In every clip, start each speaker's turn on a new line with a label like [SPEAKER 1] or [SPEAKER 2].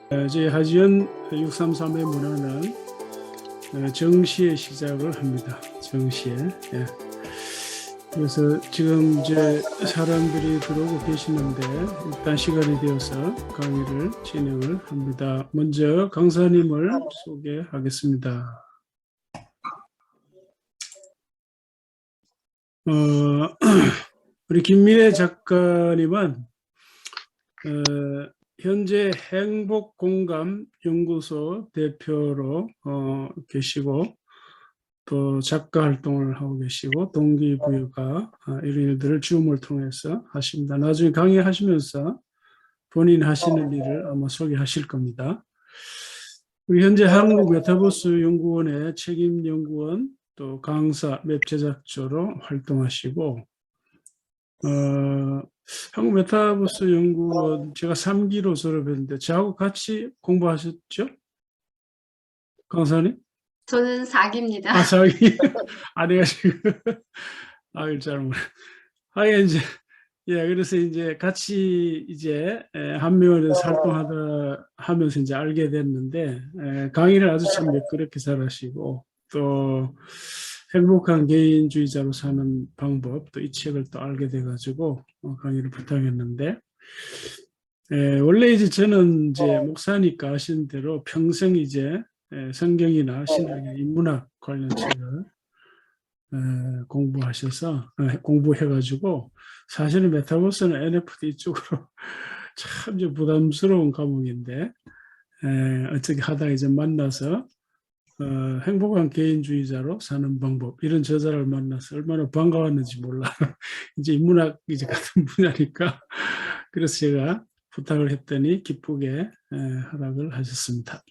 [SPEAKER 1] 저희 하지연 633의 문화는 정시에 시작을 합니다. 정시에. 예. 그래서 지금 이제 사람들이 들어오고 계시는데 일단 시간이 되어서 강의를 진행을 합니다. 먼저 강사님을 소개하겠습니다. 우리 김미애 작가님은 현재 행복공감연구소 대표로 계시고 또 작가 활동을 하고 계시고 동기부여가 이런 일들을 줌을 통해서 하십니다. 나중에 강의하시면서 본인 하시는 일을 아마 소개하실 겁니다. 우리 현재 한국메타버스연구원의 책임연구원 또 강사 맵 제작자로 활동하시고 한국메타버스연구원 제가 3기로 졸업했는데 저하고 같이 공부하셨죠? 강사님?
[SPEAKER 2] 저는 4기입니다.
[SPEAKER 1] 4기. 내가 지금 잘 모르. 이제 그래서 이제 같이 이제 한명원에서 활동하다 하면서 이제 알게 됐는데 강의를 아주 참 매끄럽게 잘하시고 또 행복한 개인주의자로 사는 방법 또 이 책을 또 알게 돼가지고 강의를 부탁했는데 원래 이제 저는 이제 목사니까 아시는 대로 평생 이제 성경이나 신학이나 인문학 관련 책을 공부해가지고 사실은 메타버스는 NFT 쪽으로 참 이제 부담스러운 과목인데 어떻게 하다가 이제 만나서 행복한 개인주의자로 사는 방법 이런 저자를 만나서 얼마나 반가웠는지 몰라. 이제 인문학 이제 같은 분야니까 그래서 제가 부탁을 했더니 기쁘게 허락을 하셨습니다.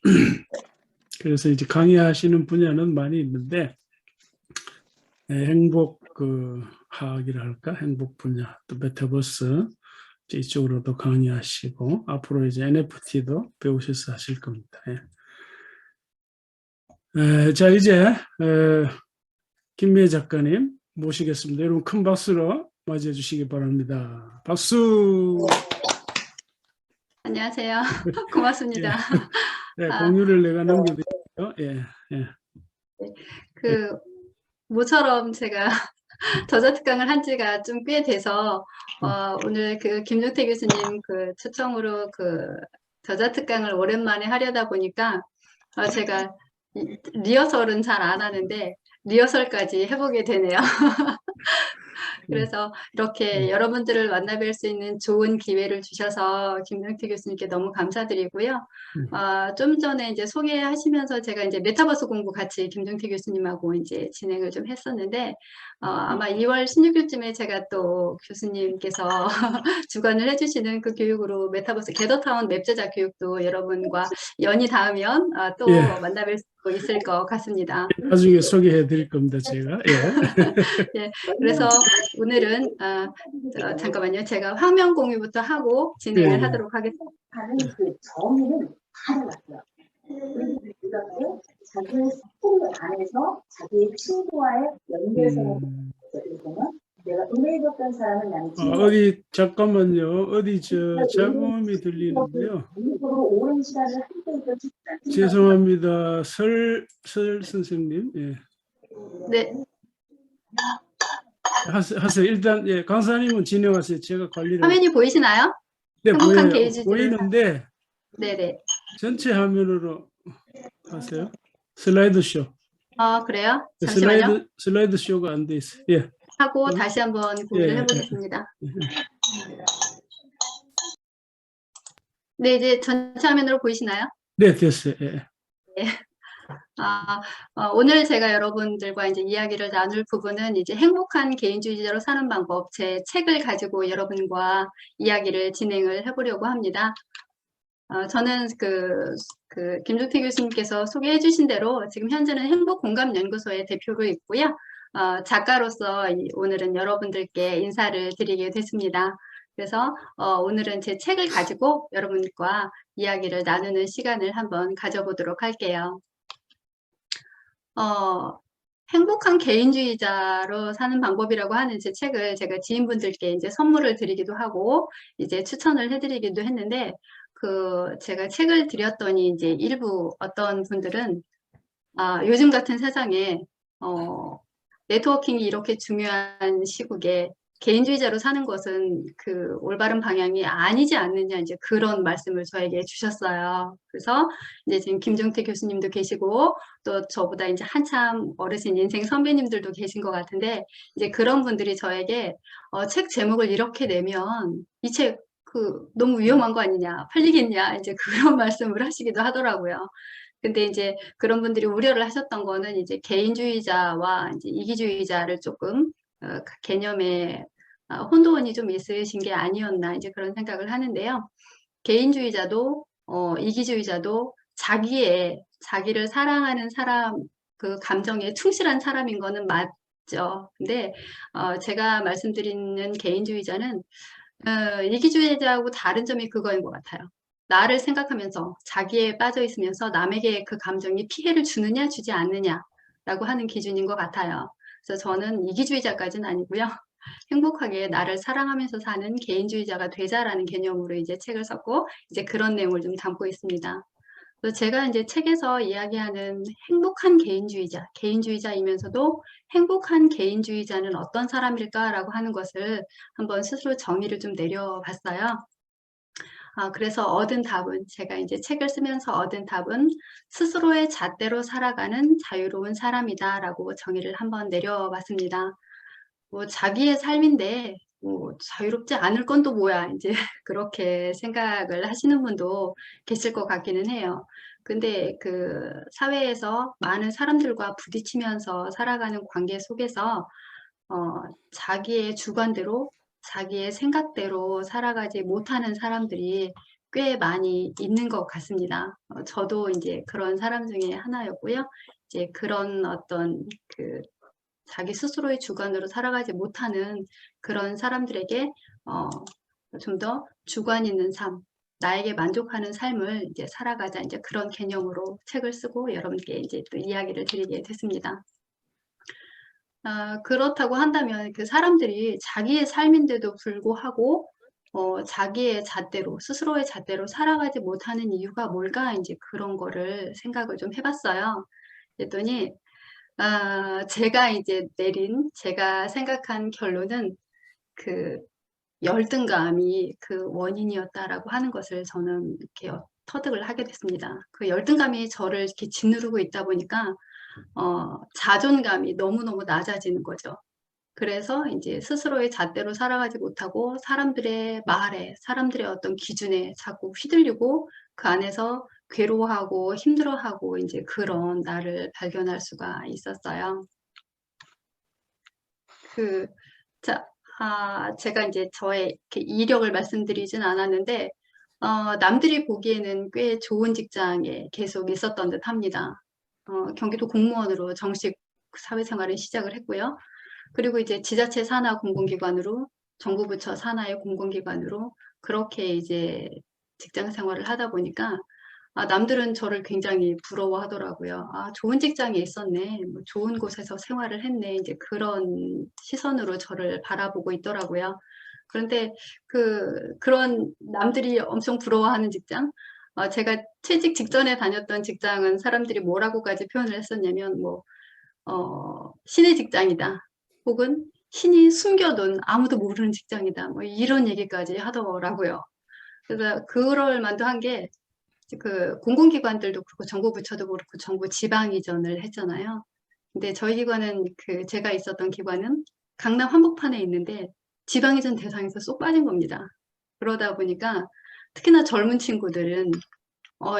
[SPEAKER 1] 그래서 이제 강의하시는 분야는 많이 있는데 행복 화학이라 할까 행복 분야 또 메타버스 이쪽으로도 강의하시고 앞으로 이제 NFT도 배우셔서 하실 겁니다. 자 이제 김미애 작가님 모시겠습니다. 여러분 큰 박수로 맞이해 주시기 바랍니다. 박수.
[SPEAKER 2] 안녕하세요. 고맙습니다.
[SPEAKER 1] 공유를 내가 넘겨드릴게요.
[SPEAKER 2] 모처럼 제가 저자 특강을 한 지가 좀 꽤 돼서 오늘 김종태 교수님 초청으로 저자 특강을 오랜만에 하려다 보니까 제가 리허설은 잘 안 하는데 리허설까지 해보게 되네요. 그래서 이렇게 여러분들을 만나뵐 수 있는 좋은 기회를 주셔서 김종태 교수님께 너무 감사드리고요. 좀 전에 이제 소개하시면서 제가 이제 메타버스 공부 같이 김종태 교수님하고 이제 진행을 좀 했었는데, 아마 2월 16일쯤에 제가 또 교수님께서 주관을 해주시는 그 교육으로 메타버스 게더타운 맵 제작 교육도 여러분과 연이 닿으면 또 만나뵐 수 있을 것 같습니다.
[SPEAKER 1] 나중에 소개해 드릴 겁니다, 제가.
[SPEAKER 2] 그래서 오늘은 잠깐만요. 제가 화면 공유부터 하고 진행을 하도록 하겠습니다.
[SPEAKER 3] 하는 그 정의는 다 달랐어요. 이렇게 자기의 스토리 안에서 자기의 친구와의 연결성을 보면 내가 은혜줬던 사람은 나는
[SPEAKER 1] 어디 잠깐만요. 어디 잡음이 들리는데요.
[SPEAKER 3] 오랜 시간을 함께 있던
[SPEAKER 1] 죄송합니다. 설 선생님.
[SPEAKER 2] 네.
[SPEAKER 1] 하세요. 일단 강사님은 진행하세요. 제가 관리를.
[SPEAKER 2] 화면이 보이시나요?
[SPEAKER 1] 네,
[SPEAKER 2] 행복한
[SPEAKER 1] 보이는데.
[SPEAKER 2] 네네.
[SPEAKER 1] 전체 화면으로 하세요. 슬라이드 쇼.
[SPEAKER 2] 그래요? 잠시만요.
[SPEAKER 1] 슬라이드 쇼가 안 돼 있어요.
[SPEAKER 2] 하고 다시 한번 공유를 해보겠습니다. 네, 이제 전체 화면으로 보이시나요?
[SPEAKER 1] 네, 됐어요.
[SPEAKER 2] 오늘 제가 여러분들과 이제 이야기를 나눌 부분은 이제 행복한 개인주의자로 사는 방법, 제 책을 가지고 여러분과 이야기를 진행을 해보려고 합니다. 저는 김종태 교수님께서 소개해 주신 대로 지금 현재는 행복공감연구소의 대표로 있고요. 작가로서 오늘은 여러분들께 인사를 드리게 됐습니다. 그래서 오늘은 제 책을 가지고 여러분과 이야기를 나누는 시간을 한번 가져보도록 할게요. 행복한 개인주의자로 사는 방법이라고 하는 제 책을 제가 지인분들께 이제 선물을 드리기도 하고 이제 추천을 해드리기도 했는데 제가 책을 드렸더니 이제 일부 어떤 분들은 요즘 같은 세상에 네트워킹이 이렇게 중요한 시국에 개인주의자로 사는 것은 그 올바른 방향이 아니지 않느냐 이제 그런 말씀을 저에게 주셨어요. 그래서 이제 지금 김종태 교수님도 계시고 또 저보다 이제 한참 어르신 인생 선배님들도 계신 것 같은데 이제 그런 분들이 저에게 책 제목을 이렇게 내면 이 책 너무 위험한 거 아니냐 팔리겠냐 이제 그런 말씀을 하시기도 하더라고요. 근데 이제 그런 분들이 우려를 하셨던 거는 이제 개인주의자와 이제 이기주의자를 조금 개념에 혼돈이 좀 있으신 게 아니었나 이제 그런 생각을 하는데요. 개인주의자도 이기주의자도 자기를 사랑하는 사람 그 감정에 충실한 사람인 거는 맞죠. 근데 제가 말씀드리는 개인주의자는 이기주의자하고 다른 점이 그거인 것 같아요. 나를 생각하면서 자기에 빠져 있으면서 남에게 그 감정이 피해를 주느냐 주지 않느냐라고 하는 기준인 것 같아요. 그래서 저는 이기주의자까지는 아니고요. 행복하게 나를 사랑하면서 사는 개인주의자가 되자라는 개념으로 이제 책을 썼고 이제 그런 내용을 좀 담고 있습니다. 그래서 제가 이제 책에서 이야기하는 행복한 개인주의자이면서도 행복한 개인주의자는 어떤 사람일까라고 하는 것을 한번 스스로 정의를 좀 내려봤어요. 그래서 얻은 답은 제가 이제 책을 쓰면서 얻은 답은 스스로의 잣대로 살아가는 자유로운 사람이다라고 정의를 한번 내려봤습니다. 뭐 자기의 삶인데 뭐 자유롭지 않을 건 또 뭐야 이제 그렇게 생각을 하시는 분도 계실 것 같기는 해요. 근데 그 사회에서 많은 사람들과 부딪히면서 살아가는 관계 속에서 자기의 주관대로 자기의 생각대로 살아가지 못하는 사람들이 꽤 많이 있는 것 같습니다. 저도 이제 그런 사람 중에 하나였고요. 이제 그런 어떤 자기 스스로의 주관으로 살아가지 못하는 그런 사람들에게 좀 더 주관 있는 삶, 나에게 만족하는 삶을 이제 살아가자 이제 그런 개념으로 책을 쓰고 여러분께 이제 또 이야기를 드리게 됐습니다. 그렇다고 한다면 그 사람들이 자기의 삶인데도 불구하고 자기의 잣대로 스스로의 잣대로 살아가지 못하는 이유가 뭘까 이제 그런 거를 생각을 좀 해봤어요. 그랬더니 제가 생각한 결론은 그 열등감이 그 원인이었다라고 하는 것을 저는 이렇게 터득을 하게 됐습니다. 그 열등감이 저를 이렇게 짓누르고 있다 보니까 자존감이 너무너무 낮아지는 거죠. 그래서 이제 스스로의 잣대로 살아가지 못하고 사람들의 말에, 사람들의 어떤 기준에 자꾸 휘둘리고 그 안에서 괴로워하고 힘들어하고 이제 그런 나를 발견할 수가 있었어요. 제가 이제 저의 이렇게 이력을 말씀드리진 않았는데, 남들이 보기에는 꽤 좋은 직장에 계속 있었던 듯 합니다. 경기도 공무원으로 정식 사회생활을 시작을 했고요. 그리고 이제 지자체 산하 공공기관으로 정부 부처 산하의 공공기관으로 그렇게 이제 직장 생활을 하다 보니까 남들은 저를 굉장히 부러워하더라고요. 좋은 직장에 있었네. 뭐 좋은 곳에서 생활을 했네. 이제 그런 시선으로 저를 바라보고 있더라고요. 그런데 그런 남들이 엄청 부러워하는 직장, 제가 퇴직 직전에 다녔던 직장은 사람들이 뭐라고까지 표현을 했었냐면, 신의 직장이다. 혹은 신이 숨겨둔 아무도 모르는 직장이다. 뭐 이런 얘기까지 하더라고요. 그래서 그럴 만도 한 게, 공공기관들도 그렇고 정부 부처도 그렇고 정부 지방 이전을 했잖아요. 근데 저희 기관은 제가 있었던 기관은 강남 한복판에 있는데 지방 이전 대상에서 쏙 빠진 겁니다. 그러다 보니까 특히나 젊은 친구들은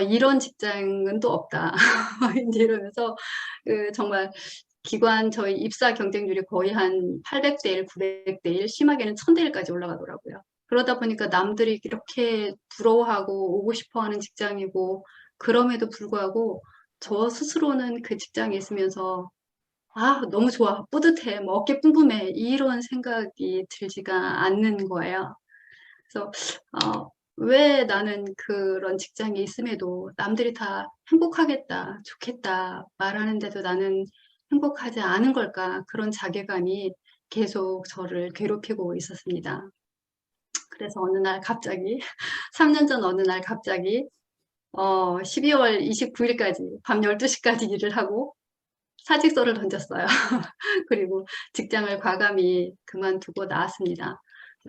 [SPEAKER 2] 이런 직장은 또 없다. 이제 이러면서 정말 기관 저희 입사 경쟁률이 거의 한 800대 1, 900대 1, 심하게는 1000대 1까지 올라가더라고요. 그러다 보니까 남들이 이렇게 부러워하고 오고 싶어하는 직장이고 그럼에도 불구하고 저 스스로는 그 직장에 있으면서 너무 좋아, 뿌듯해, 뭐 어깨 뿜뿜해 이런 생각이 들지가 않는 거예요. 그래서 왜 나는 그런 직장에 있음에도 남들이 다 행복하겠다, 좋겠다 말하는데도 나는 행복하지 않은 걸까? 그런 자괴감이 계속 저를 괴롭히고 있었습니다. 그래서 어느 날 갑자기 3년 전 어느 날 갑자기 12월 29일까지 밤 12시까지 일을 하고 사직서를 던졌어요. 그리고 직장을 과감히 그만두고 나왔습니다.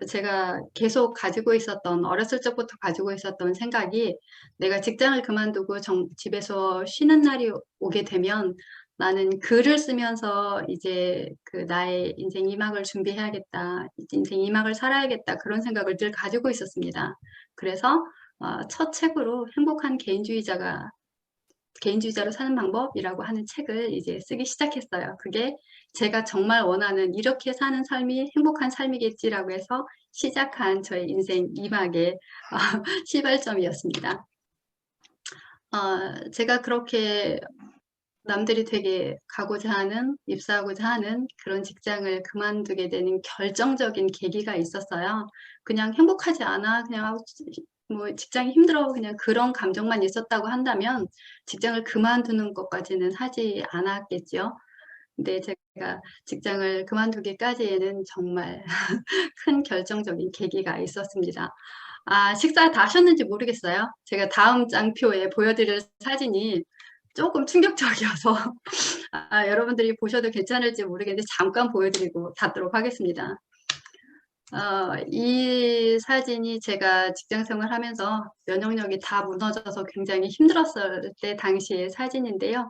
[SPEAKER 2] 제가 계속 가지고 있었던, 어렸을 적부터 가지고 있었던 생각이, 내가 직장을 그만두고 집에서 쉬는 날이 오게 되면 나는 글을 쓰면서 이제 나의 인생 2막을 준비해야겠다, 인생 2막을 살아야겠다, 그런 생각을 늘 가지고 있었습니다. 그래서 첫 책으로 행복한 개인주의자로 사는 방법이라고 하는 책을 이제 쓰기 시작했어요. 그게 제가 정말 원하는 이렇게 사는 삶이 행복한 삶이겠지라고 해서 시작한 저의 인생 2막의 시발점이었습니다. 제가 그렇게 남들이 되게 가고자 하는, 입사하고자 하는 그런 직장을 그만두게 되는 결정적인 계기가 있었어요. 그냥 행복하지 않아, 그냥 뭐 직장이 힘들어, 그냥 그런 감정만 있었다고 한다면 직장을 그만두는 것까지는 하지 않았겠죠. 근데 제가 직장을 그만두기까지에는 정말 큰 결정적인 계기가 있었습니다. 식사 다 하셨는지 모르겠어요. 제가 다음 장표에 보여드릴 사진이 조금 충격적이어서 여러분들이 보셔도 괜찮을지 모르겠는데 잠깐 보여드리고 닫도록 하겠습니다. 이 사진이 제가 직장 생활하면서 면역력이 다 무너져서 굉장히 힘들었을 때 당시의 사진인데요.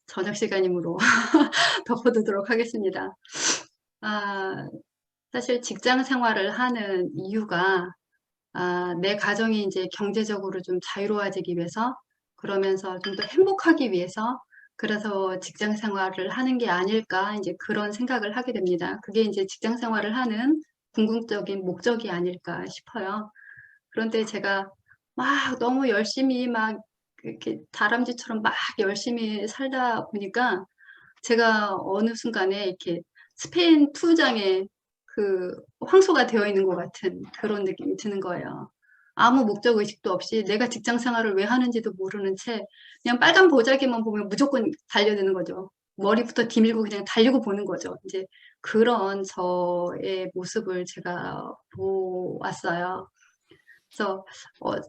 [SPEAKER 2] 저녁 시간이므로 덮어두도록 하겠습니다. 사실 직장 생활을 하는 이유가 내 가정이 이제 경제적으로 좀 자유로워지기 위해서, 그러면서 좀 더 행복하기 위해서, 그래서 직장 생활을 하는 게 아닐까, 이제 그런 생각을 하게 됩니다. 그게 이제 직장 생활을 하는 궁극적인 목적이 아닐까 싶어요. 그런데 제가 막 너무 열심히 막 이렇게 다람쥐처럼 막 열심히 살다 보니까 제가 어느 순간에 이렇게 스페인 투장에 황소가 되어 있는 것 같은 그런 느낌이 드는 거예요. 아무 목적 의식도 없이 내가 직장 생활을 왜 하는지도 모르는 채 그냥 빨간 보자기만 보면 무조건 달려드는 거죠. 머리부터 디밀고 그냥 달리고 보는 거죠. 이제 그런 저의 모습을 제가 보았어요. 그래서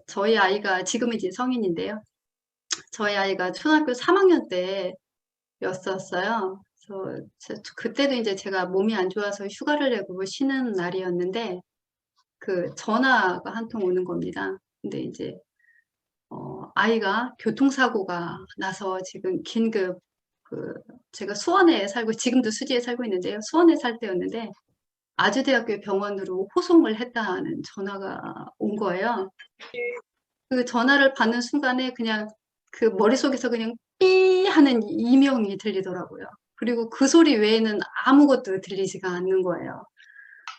[SPEAKER 2] 저희 아이가 지금 이제 성인인데요. 저희 아이가 초등학교 3학년 때였었어요. 그래서 그때도 이제 제가 몸이 안 좋아서 휴가를 내고 쉬는 날이었는데 전화가 한 통 오는 겁니다. 근데 이제 아이가 교통사고가 나서 지금 긴급 제가 수원에 살고 지금도 수지에 살고 있는데요. 수원에 살 때였는데 아주대학교 병원으로 호송을 했다는 전화가 온 거예요. 그 전화를 받는 순간에 그냥 머릿속에서 그냥 삐 하는 이명이 들리더라고요. 그리고 그 소리 외에는 아무것도 들리지가 않는 거예요.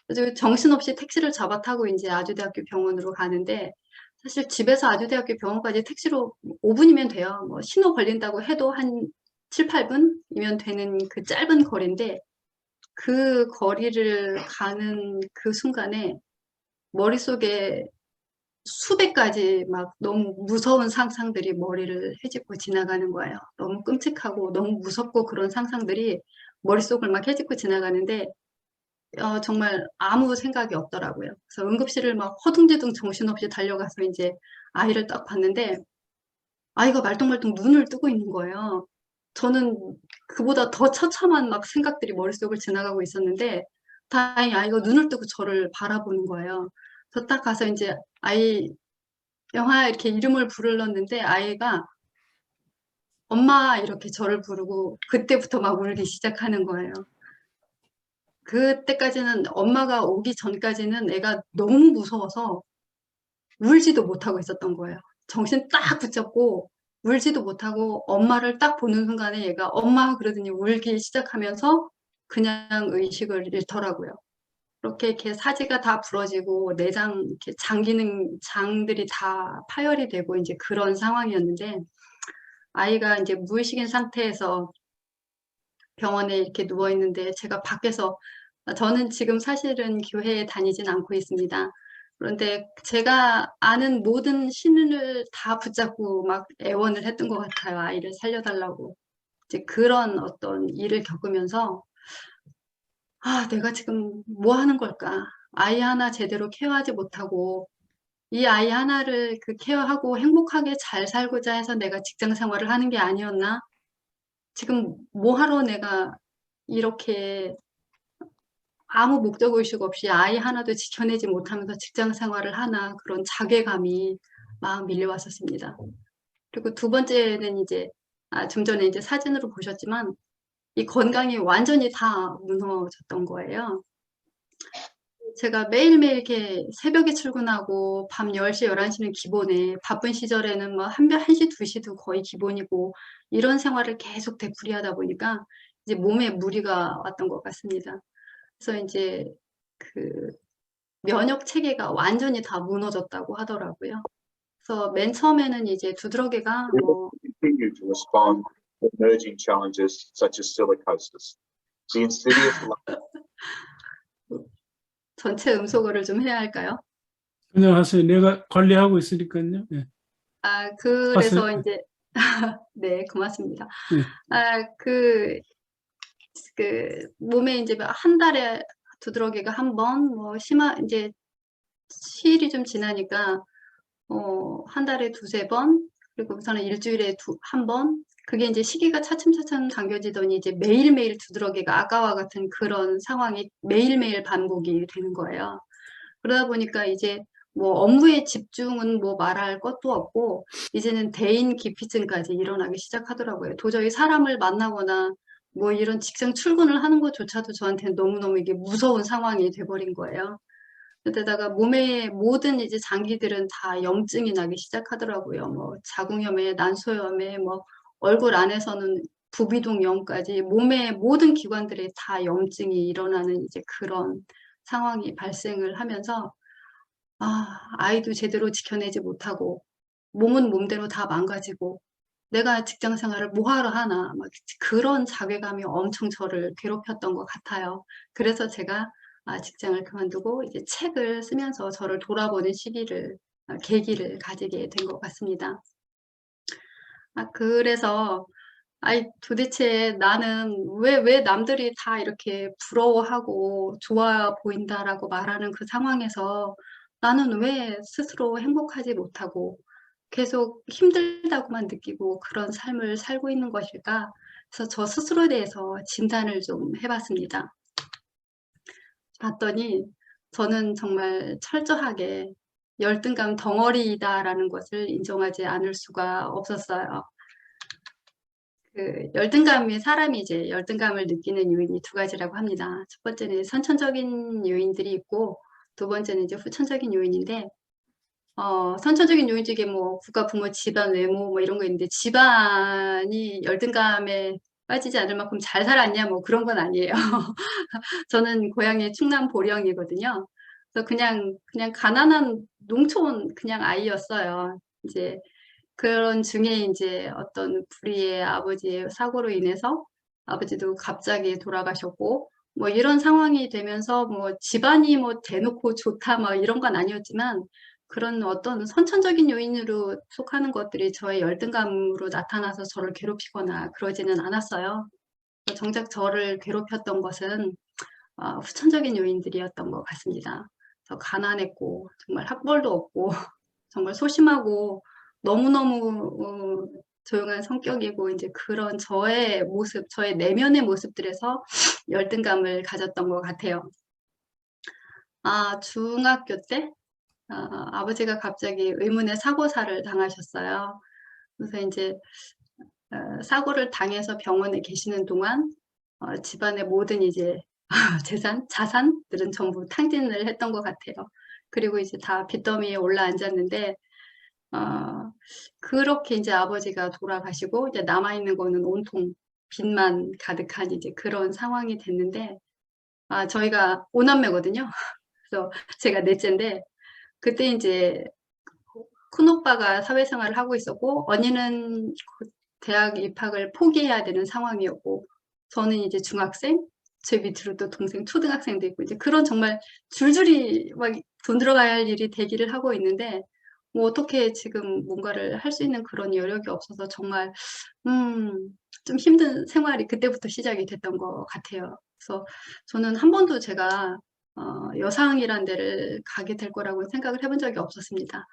[SPEAKER 2] 그래서 정신없이 택시를 잡아 타고 이제 아주대학교 병원으로 가는데, 사실 집에서 아주대학교 병원까지 택시로 5분이면 돼요. 뭐 신호 걸린다고 해도 한 7, 8분이면 되는 그 짧은 거리인데, 그 거리를 가는 그 순간에 머릿속에 수백 가지 막 너무 무서운 상상들이 머리를 헤집고 지나가는 거예요. 너무 끔찍하고 너무 무섭고 그런 상상들이 머릿속을 막 헤집고 지나가는데 정말 아무 생각이 없더라고요. 그래서 응급실을 막 허둥지둥 정신없이 달려가서 이제 아이를 딱 봤는데 아이가 말똥말똥 눈을 뜨고 있는 거예요. 저는 그보다 더 처참한 막 생각들이 머릿속을 지나가고 있었는데 다행히 아이가 눈을 뜨고 저를 바라보는 거예요. 그래서 딱 가서 이제 아이 영화 이렇게 이름을 불렀는데 아이가 엄마 이렇게 저를 부르고 그때부터 막 울기 시작하는 거예요. 그때까지는 엄마가 오기 전까지는 애가 너무 무서워서 울지도 못하고 있었던 거예요. 정신 딱 붙잡고 울지도 못하고 엄마를 딱 보는 순간에 얘가 엄마 그러더니 울기 시작하면서 그냥 의식을 잃더라고요. 이렇게 사지가 다 부러지고 내장 이렇게 장들이 다 파열이 되고 이제 그런 상황이었는데 아이가 이제 무의식인 상태에서 병원에 이렇게 누워 있는데 제가 밖에서 저는 지금 사실은 교회에 다니진 않고 있습니다. 그런데 제가 아는 모든 신을 다 붙잡고 막 애원을 했던 것 같아요. 아이를 살려달라고. 이제 그런 어떤 일을 겪으면서 아, 내가 지금 뭐 하는 걸까? 아이 하나 제대로 케어하지 못하고 이 아이 하나를 그 케어하고 행복하게 잘 살고자 해서 내가 직장 생활을 하는 게 아니었나? 지금 뭐 하러 내가 이렇게 아무 목적의식 없이 아이 하나도 지켜내지 못하면서 직장 생활을 하나 그런 자괴감이 막 밀려왔었습니다. 그리고 두 번째는 이제 좀 전에 이제 사진으로 보셨지만 이 건강이 완전히 다 무너졌던 거예요. 제가 매일매일 이렇게 새벽에 출근하고 밤 10시, 11시는 기본에 바쁜 시절에는 뭐 1시, 2시도 거의 기본이고 이런 생활을 계속 되풀이하다 보니까 이제 몸에 무리가 왔던 것 같습니다. 그래서 이제 그 면역 체계가 완전히 다 무너졌다고 하더라고요. 그래서 맨 처음에는 이제 두드러기가 뭐
[SPEAKER 4] continue to respond to emerging challenges such as silicosis. The insidious
[SPEAKER 2] 전체 음소거를 좀 해야 할까요?
[SPEAKER 1] 그냥 하세요. 내가 관리하고 있으니까요. 예.
[SPEAKER 2] 그래서
[SPEAKER 1] 하세요.
[SPEAKER 2] 이제 네, 고맙습니다.
[SPEAKER 1] 예.
[SPEAKER 2] 몸에 이제 한 달에 두드러기가 한 번, 뭐 이제 시일이 좀 지나니까 한 달에 두세 번, 그리고 우선은 일주일에 한 번, 그게 이제 시기가 차츰차츰 당겨지더니 이제 매일매일 두드러기가 아까와 같은 그런 상황이 매일매일 반복이 되는 거예요. 그러다 보니까 이제 뭐 업무에 집중은 뭐 말할 것도 없고 이제는 대인 기피증까지 일어나기 시작하더라고요. 도저히 사람을 만나거나 뭐 이런 직장 출근을 하는 것조차도 저한테는 너무너무 이게 무서운 상황이 돼버린 거예요. 그때다가 몸의 모든 이제 장기들은 다 염증이 나기 시작하더라고요. 뭐 자궁염에, 난소염에, 뭐 얼굴 안에서는 부비동염까지 몸의 모든 기관들에 다 염증이 일어나는 이제 그런 상황이 발생을 하면서 아이도 제대로 지켜내지 못하고 몸은 몸대로 다 망가지고 내가 직장 생활을 뭐하러 하나 막 그런 자괴감이 엄청 저를 괴롭혔던 것 같아요. 그래서 제가 직장을 그만두고 이제 책을 쓰면서 저를 돌아보는 계기를 가지게 된 것 같습니다. 그래서 도대체 나는 왜 남들이 다 이렇게 부러워하고 좋아 보인다라고 말하는 그 상황에서 나는 왜 스스로 행복하지 못하고 계속 힘들다고만 느끼고 그런 삶을 살고 있는 것일까? 그래서 저 스스로에 대해서 진단을 좀 해봤습니다. 봤더니 저는 정말 철저하게 열등감 덩어리이다라는 것을 인정하지 않을 수가 없었어요. 사람이 이제 열등감을 느끼는 요인이 두 가지라고 합니다. 첫 번째는 선천적인 요인들이 있고, 두 번째는 이제 후천적인 요인인데, 선천적인 요인 중에 뭐 국가, 부모, 집안, 외모 뭐 이런 거 있는데 집안이 열등감에 빠지지 않을 만큼 잘 살았냐 뭐 그런 건 아니에요. 저는 고향이 충남 보령이거든요. 그래서 그냥 가난한 농촌 그냥 아이였어요. 이제 그런 중에 이제 어떤 불의의 아버지의 사고로 인해서 아버지도 갑자기 돌아가셨고 뭐 이런 상황이 되면서 뭐 집안이 뭐 대놓고 좋다 뭐 이런 건 아니었지만 그런 어떤 선천적인 요인으로 속하는 것들이 저의 열등감으로 나타나서 저를 괴롭히거나 그러지는 않았어요. 정작 저를 괴롭혔던 것은 후천적인 요인들이었던 것 같습니다. 저 가난했고 정말 학벌도 없고 정말 소심하고 너무너무 조용한 성격이고 이제 그런 저의 모습, 저의 내면의 모습들에서 열등감을 가졌던 것 같아요. 중학교 때 아버지가 갑자기 의문의 사고사를 당하셨어요. 그래서 이제 사고를 당해서 병원에 계시는 동안 집안의 모든 이제 자산들은 전부 탕진을 했던 것 같아요. 그리고 이제 다 빚더미에 올라앉았는데 그렇게 이제 아버지가 돌아가시고 이제 남아있는 거는 온통 빚만 가득한 이제 그런 상황이 됐는데 저희가 5남매거든요. 그래서 제가 넷째인데 그때 이제 큰오빠가 사회생활을 하고 있었고 언니는 대학 입학을 포기해야 되는 상황이었고 저는 이제 중학생, 제 밑으로 또 동생 초등학생도 있고 이제 그런 정말 줄줄이 막 돈 들어가야 할 일이 대기를 하고 있는데 뭐 어떻게 지금 뭔가를 할 수 있는 그런 여력이 없어서 정말 좀 힘든 생활이 그때부터 시작이 됐던 것 같아요. 그래서 저는 한 번도 제가 여상이란 데를 가게 될 거라고 생각을 해본 적이 없었습니다.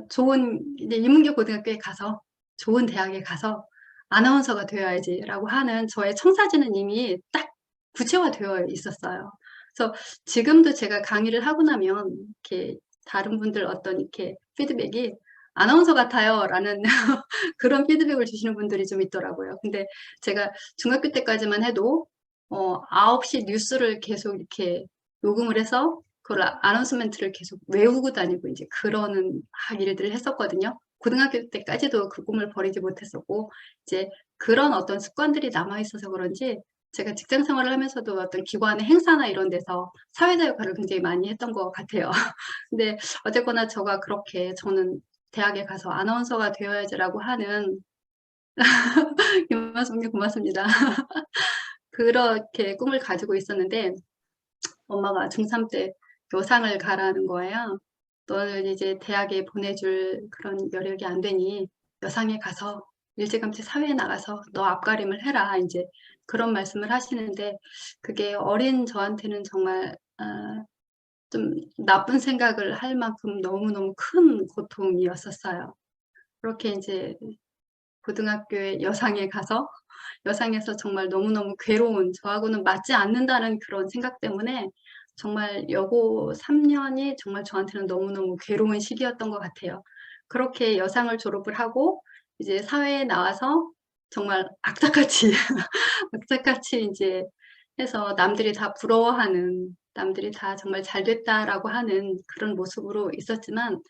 [SPEAKER 2] 좋은 이제 인문계 고등학교에 가서 좋은 대학에 가서 아나운서가 되어야지라고 하는 저의 청사진은 이미 딱 구체화되어 있었어요. 그래서 지금도 제가 강의를 하고 나면 이렇게 다른 분들 어떤 이렇게 피드백이 아나운서 같아요라는 그런 피드백을 주시는 분들이 좀 있더라고요. 근데 제가 중학교 때까지만 해도 9시 뉴스를 계속 이렇게 녹음을 해서 그걸 아나운스멘트를 계속 외우고 다니고 이제 그러는 일들을 했었거든요. 고등학교 때까지도 그 꿈을 버리지 못했었고 이제 그런 어떤 습관들이 남아 있어서 그런지 제가 직장 생활을 하면서도 어떤 기관의 행사나 이런 데서 사회자 역할을 굉장히 많이 했던 것 같아요. 근데 어쨌거나 저는 대학에 가서 아나운서가 되어야지라고 하는 김만숙님 고맙습니다. 그렇게 꿈을 가지고 있었는데 엄마가 중3 때 여상을 가라는 거예요. 너를 이제 대학에 보내줄 그런 여력이 안 되니 여상에 가서 일찌감치 사회에 나가서 너 앞가림을 해라. 이제 그런 말씀을 하시는데 그게 어린 저한테는 정말 좀 나쁜 생각을 할 만큼 너무너무 큰 고통이었었어요. 그렇게 이제 고등학교에 여상에 가서 여상에서 정말 너무너무 괴로운 저하고는 맞지 않는다는 그런 생각 때문에 정말 여고 3년이 정말 저한테는 너무너무 괴로운 시기였던 것 같아요. 그렇게 여상을 졸업을 하고 이제 사회에 나와서 정말 악착같이 악착같이 이제 해서 남들이 다 부러워하는 남들이 다 정말 잘 됐다라고 하는 그런 모습으로 있었지만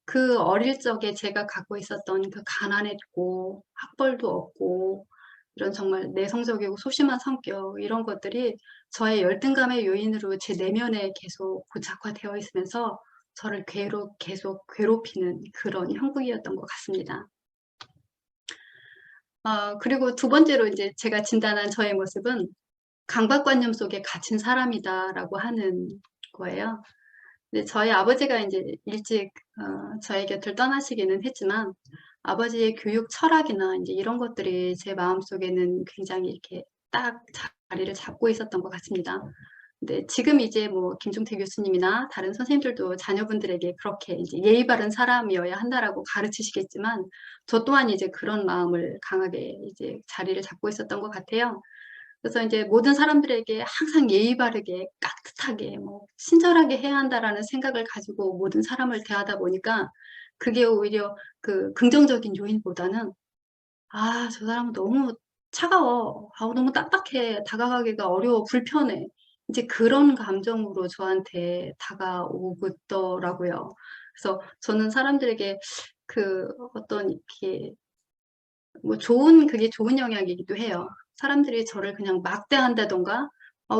[SPEAKER 2] 그 어릴 적에 제가 갖고 있었던 그 가난했고 학벌도 없고 이런 정말 내성적이고 소심한 성격 이런 것들이 저의 열등감의 요인으로 제 내면에 계속 고착화되어 있으면서 저를 계속 괴롭히는 그런 형국이었던 것 같습니다. 그리고 두 번째로 이제 제가 진단한 저의 모습은 강박관념 속에 갇힌 사람이다라고 하는 거예요. 근데 저희 아버지가 이제 일찍 저희 곁을 떠나시기는 했지만 아버지의 교육 철학이나 이제 이런 것들이 제 마음속에는 굉장히 이렇게 딱 자리를 잡고 있었던 것 같습니다. 근데 지금 이제 뭐 김종태 교수님이나 다른 선생님들도 자녀분들에게 그렇게 이제 예의 바른 사람이어야 한다라고 가르치시겠지만 저 또한 이제 그런 마음을 강하게 이제 자리를 잡고 있었던 것 같아요. 그래서 이제 모든 사람들에게 항상 예의 바르게 깍듯하게 뭐 친절하게 해야 한다라는 생각을 가지고 모든 사람을 대하다 보니까 그게 오히려 그 긍정적인 요인보다는 저 사람은 너무 차가워. 너무 딱딱해. 다가가기가 어려워. 불편해. 이제 그런 감정으로 저한테 다가오더라고요. 그래서 저는 사람들에게 그 어떤 이렇게 뭐 그게 좋은 영향이기도 해요. 사람들이 저를 그냥 막대한다던가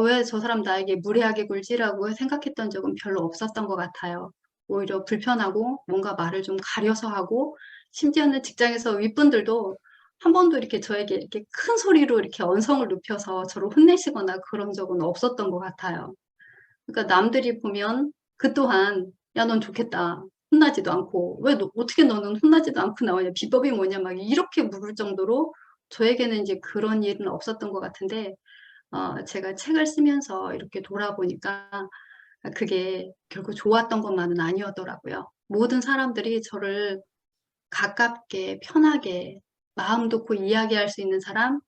[SPEAKER 2] 왜 저 사람 나에게 무례하게 굴지라고 생각했던 적은 별로 없었던 것 같아요. 오히려 불편하고 뭔가 말을 좀 가려서 하고 심지어는 직장에서 윗분들도 한 번도 이렇게 저에게 이렇게 큰 소리로 이렇게 언성을 높여서 저를 혼내시거나 그런 적은 없었던 것 같아요. 그러니까 남들이 보면 그 또한 야, 넌 좋겠다. 혼나지도 않고 어떻게 너는 혼나지도 않고 나오냐 비법이 뭐냐 막 이렇게 물을 정도로 저에게는 이제 그런 일은 없었던 것 같은데 제가 책을 쓰면서 이렇게 돌아보니까 그게 결국 좋았던 것만은 아니었더라고요. 모든 사람들이 저를 가깝게 편하게 마음 놓고 이야기할 수 있는 사람,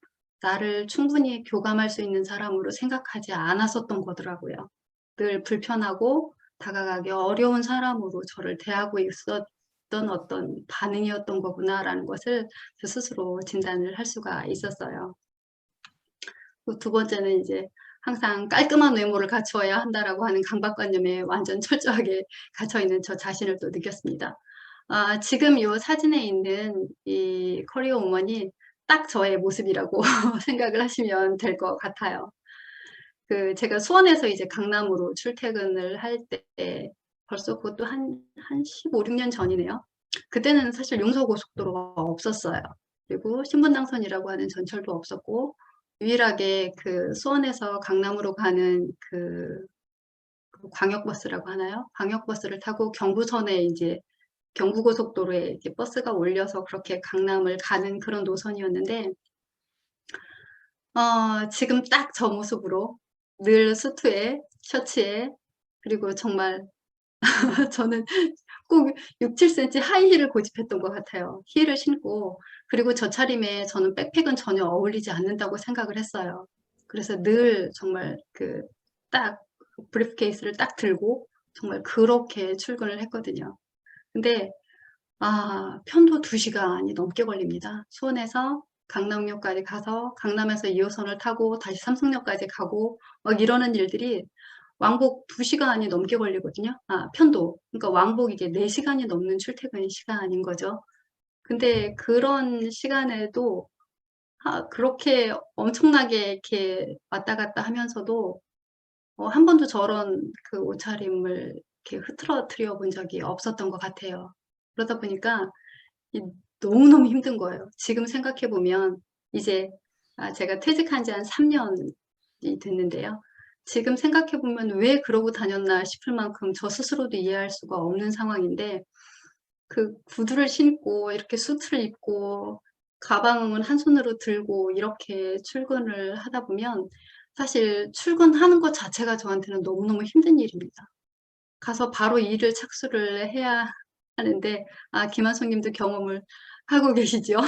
[SPEAKER 2] 나를 충분히 교감할 수 있는 사람으로 생각하지 않았었던 거더라고요. 늘 불편하고 다가가기 어려운 사람으로 저를 대하고 있었던 어떤 반응이었던 거구나라는 것을 저 스스로 진단을 할 수가 있었어요. 두 번째는 이제 항상 깔끔한 외모를 갖추어야 한다라고 하는 강박관념에 완전 철저하게 갇혀있는 저 자신을 또 느꼈습니다. 지금 이 사진에 있는 이 커리어 우먼이 딱 저의 모습이라고 생각을 하시면 될 것 같아요. 제가 수원에서 이제 강남으로 출퇴근을 할 때 벌써 그것도 한 15, 16년 전이네요. 그때는 사실 용서고속도로가 없었어요. 그리고 신분당선이라고 하는 전철도 없었고 유일하게 그 수원에서 강남으로 가는 그 광역버스라고 하나요? 광역버스를 타고 경부선에 이제 경부고속도로에 이렇게 버스가 올려서 그렇게 강남을 가는 그런 노선이었는데, 지금 딱 저 모습으로 늘 수트에 셔츠에 그리고 정말 저는 꼭 6, 7cm 하이힐을 고집했던 것 같아요. 힐을 신고 그리고 저 차림에 저는 백팩은 전혀 어울리지 않는다고 생각을 했어요. 그래서 늘 정말 그 딱 브리프케이스를 딱 들고 정말 그렇게 출근을 했거든요. 근데 편도 2시간이 넘게 걸립니다. 수원에서 강남역까지 가서 강남에서 2호선을 타고 다시 삼성역까지 가고 막 이러는 일들이 왕복 2시간이 넘게 걸리거든요. 편도. 그러니까 왕복 이제 4시간이 넘는 출퇴근 시간인 거죠. 근데 그런 시간에도 그렇게 엄청나게 이렇게 왔다 갔다 하면서도 한 번도 저런 그 옷차림을 이렇게 흐트러뜨려 본 적이 없었던 것 같아요. 그러다 보니까 너무너무 힘든 거예요. 지금 생각해 보면 이제 제가 퇴직한 지 한 3년이 됐는데요. 지금 생각해 보면 왜 그러고 다녔나 싶을 만큼 저 스스로도 이해할 수가 없는 상황인데, 그 구두를 신고 이렇게 수트를 입고 가방은 한 손으로 들고 이렇게 출근을 하다 보면 사실 출근하는 것 자체가 저한테는 너무너무 힘든 일입니다. 가서 바로 일을 착수를 해야 하는데, 김한송 님도 경험을 하고 계시죠?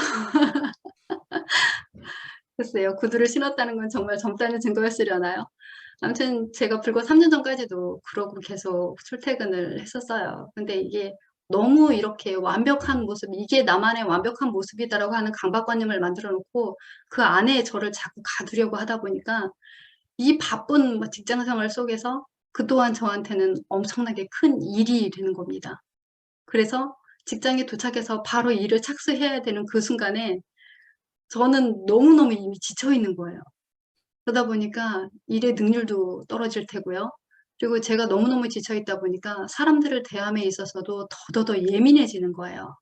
[SPEAKER 2] 글쎄요, 구두를 신었다는 건 정말 젊다는 증거였으려나요? 아무튼 제가 불과 3년 전까지도 그러고 계속 출퇴근을 했었어요. 근데 이게 너무 이렇게 완벽한 모습, 이게 나만의 완벽한 모습이다라고 하는 강박관념을 만들어 놓고 그 안에 저를 자꾸 가두려고 하다 보니까 이 바쁜 직장 생활 속에서 그동안 저한테는 엄청나게 큰 일이 되는 겁니다. 그래서 직장에 도착해서 바로 일을 착수해야 되는 그 순간에 저는 너무너무 이미 지쳐 있는 거예요. 그러다 보니까 일의 능률도 떨어질 테고요. 그리고 제가 너무너무 지쳐 있다 보니까 사람들을 대함에 있어서도 더더더 예민해지는 거예요.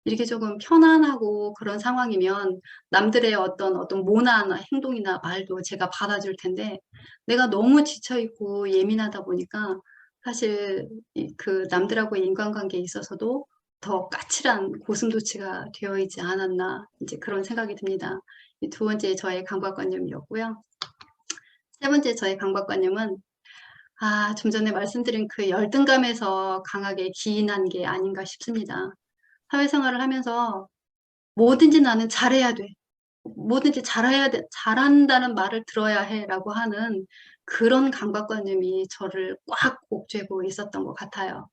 [SPEAKER 2] 이렇게 조금 편안하고 그런 상황이면 남들의 어떤 모난 행동이나 말도 제가 받아줄 텐데, 내가 너무 지쳐 있고 예민하다 보니까 사실 그 남들하고의 인간관계에 있어서도 더 까칠한 고슴도치가 되어 있지 않았나, 이제 그런 생각이 듭니다. 이 두 번째 저의 강박관념이었고요. 세 번째 저의 강박관념은 좀 전에 말씀드린 그 열등감에서 강하게 기인한 게 아닌가 싶습니다. 사회생활을 하면서 뭐든지 나는 잘해야 돼. 뭐든지 잘해야 돼. 잘한다는 말을 들어야 해. 라고 하는 그런 강박관념이 저를 꽉 옥죄고 있었던 것 같아요.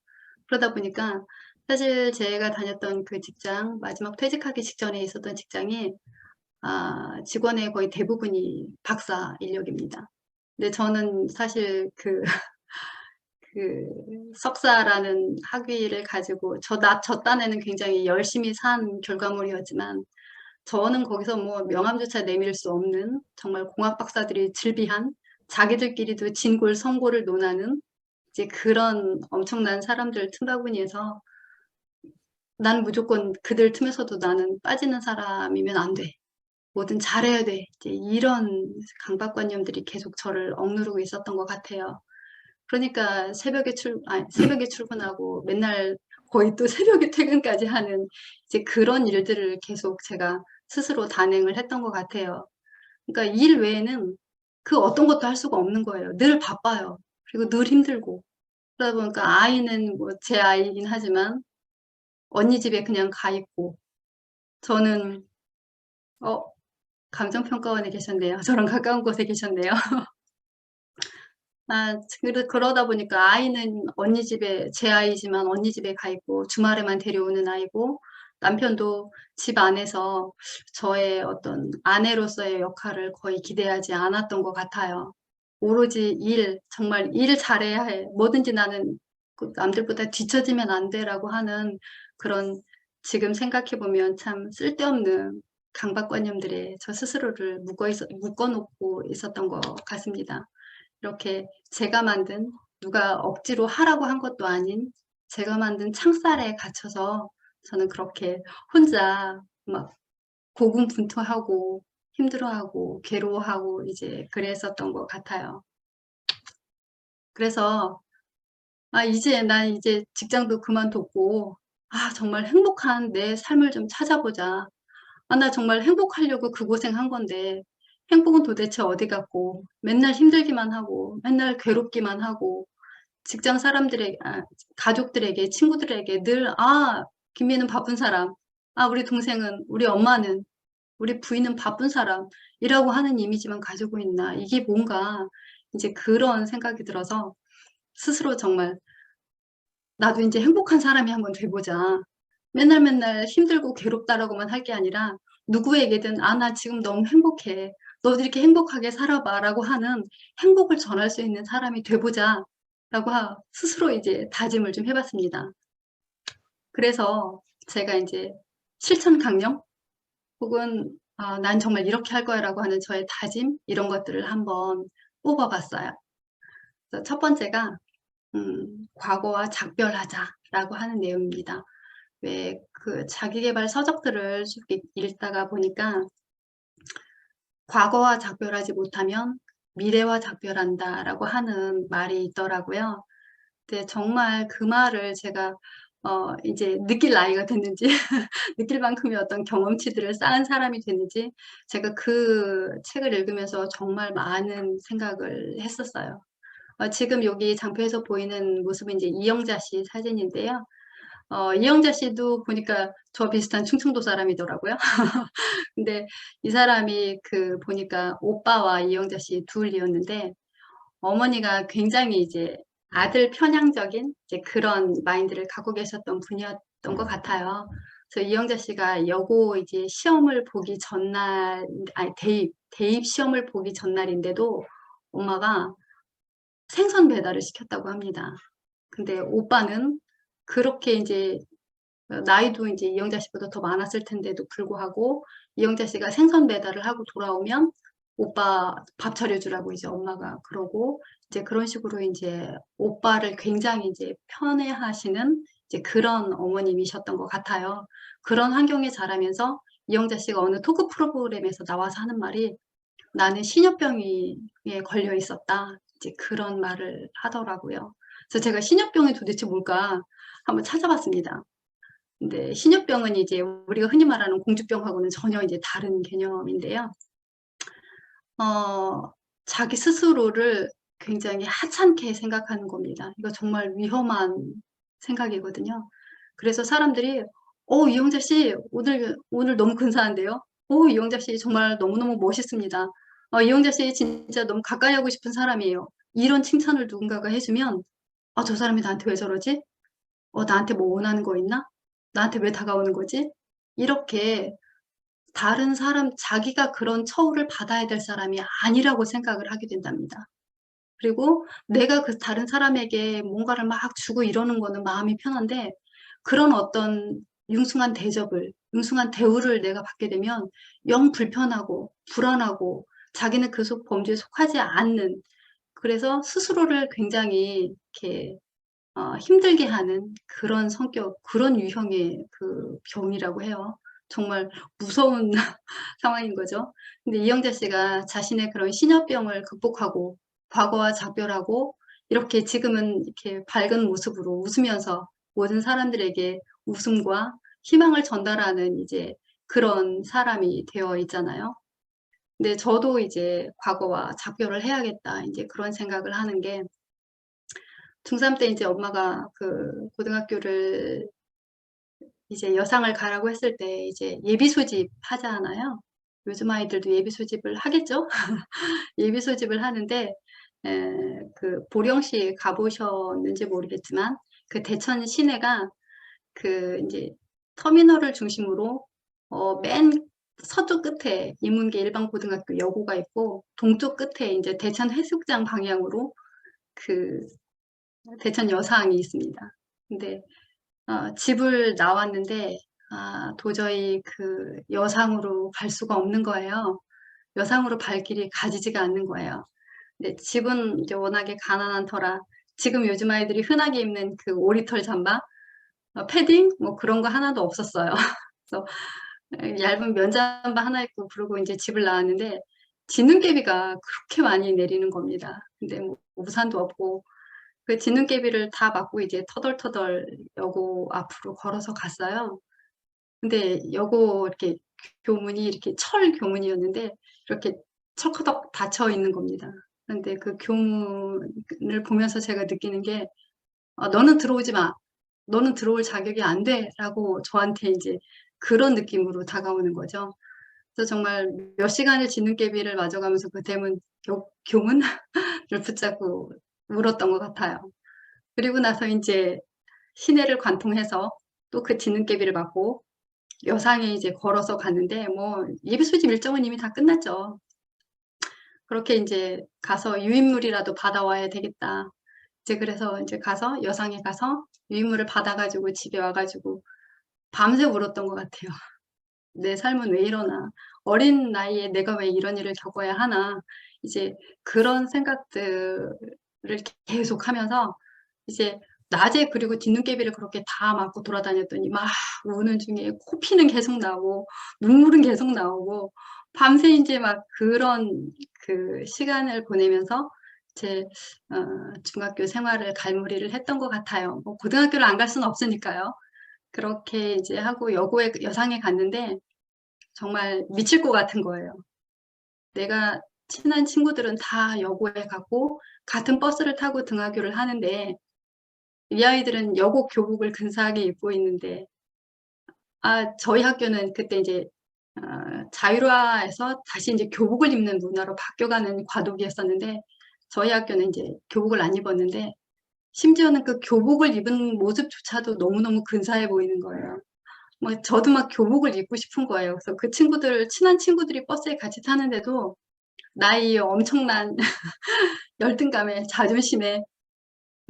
[SPEAKER 2] 그러다 보니까 사실 제가 다녔던 그 직장, 마지막 퇴직하기 직전에 있었던 직장이 직원의 거의 대부분이 박사 인력입니다. 근데 저는 사실 그 석사라는 학위를 가지고 저 딴에는 굉장히 열심히 산 결과물이었지만, 저는 거기서 뭐 명함조차 내밀 수 없는 정말 공학 박사들이 즐비한 자기들끼리도 진골 성골을 논하는 이제 그런 엄청난 사람들 틈바구니에서 나는 무조건 그들 틈에서도 나는 빠지는 사람이면 안 돼. 뭐든 잘해야 돼. 이제 이런 강박관념들이 계속 저를 억누르고 있었던 것 같아요. 그러니까 새벽에 출근하고 맨날 거의 또 새벽에 퇴근까지 하는 이제 그런 일들을 계속 제가 스스로 단행을 했던 것 같아요. 그러니까 일 외에는 그 어떤 것도 할 수가 없는 거예요. 늘 바빠요. 그리고 늘 힘들고. 그러다 보니까 아이는 뭐 제 아이긴 하지만 언니 집에 그냥 가 있고, 저는 감정평가원에 계셨네요. 저랑 가까운 곳에 계셨네요. 그러다 보니까 아이는 언니 집에, 제 아이지만 언니 집에 가 있고, 주말에만 데려오는 아이고, 남편도 집 안에서 저의 어떤 아내로서의 역할을 거의 기대하지 않았던 것 같아요. 오로지 정말 일 잘해야 해. 뭐든지 나는 남들보다 뒤처지면 안 돼라고 하는 그런, 지금 생각해보면 참 쓸데없는 강박관념들에 저 스스로를 묶어놓고 있었던 것 같습니다. 이렇게 제가 만든, 누가 억지로 하라고 한 것도 아닌 제가 만든 창살에 갇혀서 저는 그렇게 혼자 막 고군분투하고 힘들어하고 괴로워하고 이제 그랬었던 것 같아요. 그래서 이제 난 이제 직장도 그만뒀고, 정말 행복한 내 삶을 좀 찾아보자. 나 정말 행복하려고 그 고생한 건데, 행복은 도대체 어디 갔고, 맨날 힘들기만 하고, 맨날 괴롭기만 하고, 직장 사람들에게, 가족들에게, 친구들에게 늘, 김미는 바쁜 사람, 우리 동생은, 우리 엄마는, 우리 부인은 바쁜 사람이라고 하는 이미지만 가지고 있나. 이게 뭔가 이제 그런 생각이 들어서 스스로 정말 나도 이제 행복한 사람이 한번 돼보자. 맨날 맨날 힘들고 괴롭다라고만 할 게 아니라 누구에게든 나 지금 너무 행복해. 너도 이렇게 행복하게 살아봐 라고 하는 행복을 전할 수 있는 사람이 돼보자 라고 스스로 이제 다짐을 좀 해봤습니다. 그래서 제가 이제 실천 강령 혹은 난 정말 이렇게 할 거야 라고 하는 저의 다짐 이런 것들을 한번 뽑아봤어요. 그래서 첫 번째가 과거와 작별하자라고 하는 내용입니다. 왜 그 자기계발 서적들을 쭉 읽다가 보니까 과거와 작별하지 못하면 미래와 작별한다라고 하는 말이 있더라고요. 근데 정말 그 말을 제가 이제 느낄 나이가 됐는지 느낄 만큼의 어떤 경험치들을 쌓은 사람이 됐는지 제가 그 책을 읽으면서 정말 많은 생각을 했었어요. 지금 여기 장표에서 보이는 모습은 이제 이영자 씨 사진인데요. 이영자 씨도 보니까 저 비슷한 충청도 사람이더라고요. 근데 이 사람이 보니까 오빠와 이영자 씨 둘이었는데 어머니가 굉장히 이제 아들 편향적인 이제 그런 마인드를 갖고 계셨던 분이었던 것 같아요. 그래서 이영자 씨가 여고 이제 시험을 보기 전날, 대입 시험을 보기 전날인데도 엄마가 생선 배달을 시켰다고 합니다. 근데 오빠는 그렇게 이제 나이도 이제 이영자 씨보다 더 많았을 텐데도 불구하고 이영자 씨가 생선 배달을 하고 돌아오면 오빠 밥 차려주라고 이제 엄마가 그러고 이제 그런 식으로 이제 오빠를 굉장히 이제 편애하시는 이제 그런 어머님이셨던 것 같아요. 그런 환경에 자라면서 이영자 씨가 어느 토크 프로그램에서 나와서 하는 말이 나는 신엽병에 걸려 있었다. 이제 그런 말을 하더라고요. 그래서 제가 신엽병이 도대체 뭘까 한번 찾아봤습니다. 근데 신엽병은 이제 우리가 흔히 말하는 공주병하고는 전혀 이제 다른 개념인데요. 자기 스스로를 굉장히 하찮게 생각하는 겁니다. 이거 정말 위험한 생각이거든요. 그래서 사람들이 이영자 씨 오늘 너무 근사한데요. 이영자 씨 정말 너무너무 멋있습니다. 이영자 씨 진짜 너무 가까이 하고 싶은 사람이에요. 이런 칭찬을 누군가가 해주면 저 사람이 나한테 왜 저러지? 나한테 뭐 원하는 거 있나? 나한테 왜 다가오는 거지? 이렇게 다른 사람, 자기가 그런 처우를 받아야 될 사람이 아니라고 생각을 하게 된답니다. 그리고 내가 그 다른 사람에게 뭔가를 막 주고 이러는 거는 마음이 편한데 그런 어떤 융숭한 대접을, 융숭한 대우를 내가 받게 되면 영 불편하고 불안하고 자기는 그 범주에 속하지 않는, 그래서 스스로를 굉장히 이렇게 힘들게 하는 그런 성격, 그런 유형의 그 병이라고 해요. 정말 무서운 상황인 거죠. 근데 이영자 씨가 자신의 그런 신여병을 극복하고 과거와 작별하고 이렇게 지금은 이렇게 밝은 모습으로 웃으면서 모든 사람들에게 웃음과 희망을 전달하는 이제 그런 사람이 되어 있잖아요. 근데 저도 이제 과거와 작별을 해야겠다. 이제 그런 생각을 하는 게 중3 때 이제 엄마가 그 고등학교를 이제 여상을 가라고 했을 때 이제 예비 소집 하잖아요. 요즘 아이들도 예비 소집을 하겠죠? 예비 소집을 하는데 그 보령시 가보셨는지 모르겠지만 그 대천 시내가 그 이제 터미널을 중심으로 맨 서쪽 끝에 인문계 일반고등학교 여고가 있고 동쪽 끝에 이제 대천 해수욕장 방향으로 그 대천 여상이 있습니다. 근데 집을 나왔는데 도저히 그 여상으로 갈 수가 없는 거예요. 여상으로 갈 길이 가지지가 않는 거예요. 근데 집은 이제 워낙에 가난한 터라 지금 요즘 아이들이 흔하게 입는 그 오리털 잠바, 패딩 뭐 그런 거 하나도 없었어요. 그래서 얇은 면잠바 하나 입고 그러고 이제 집을 나왔는데 지눈개비가 그렇게 많이 내리는 겁니다. 근데 뭐 우산도 없고 그 진눈깨비를 다 맞고 이제 터덜터덜 여고 앞으로 걸어서 갔어요. 근데 여고 이렇게 교문이 이렇게 철 교문이었는데 이렇게 철커덕 닫혀 있는 겁니다. 근데 그 교문을 보면서 제가 느끼는 게 너는 들어오지 마. 너는 들어올 자격이 안 돼라고 저한테 이제 그런 느낌으로 다가오는 거죠. 그래서 정말 몇 시간을 진눈깨비를 맞아가면서 그 대문 교문을 붙잡고 울었던 것 같아요. 그리고 나서 이제 시내를 관통해서 또 그 진눈깨비를 맞고 여상에 이제 걸어서 갔는데 뭐 예비 소집 일정은 이미 다 끝났죠. 그렇게 이제 가서 유인물이라도 받아와야 되겠다. 이제 그래서 이제 가서 여상에 가서 유인물을 받아가지고 집에 와가지고 밤새 울었던 것 같아요. 내 삶은 왜 이러나, 어린 나이에 내가 왜 이런 일을 겪어야 하나, 이제 그런 생각들을 계속하면서 이제 낮에 그리고 뒷눈깨비를 그렇게 다 맞고 돌아다녔더니 막 우는 중에 코피는 계속 나오고 눈물은 계속 나오고 밤새 이제 막 그런 그 시간을 보내면서 제 중학교 생활을 갈무리를 했던 것 같아요. 뭐 고등학교를 안 갈 수는 없으니까요. 그렇게 이제 하고 여상에 갔는데 정말 미칠 것 같은 거예요. 내가 친한 친구들은 다 여고에 가고 같은 버스를 타고 등하교를 하는데 이 아이들은 여고 교복을 근사하게 입고 있는데 저희 학교는 그때 이제 자율화해서 다시 이제 교복을 입는 문화로 바뀌어가는 과도기였었는데 저희 학교는 이제 교복을 안 입었는데 심지어는 그 교복을 입은 모습조차도 너무너무 근사해 보이는 거예요. 뭐 저도 막 교복을 입고 싶은 거예요. 그래서 그 친한 친구들이 버스에 같이 타는데도 나의 엄청난 열등감에 자존심에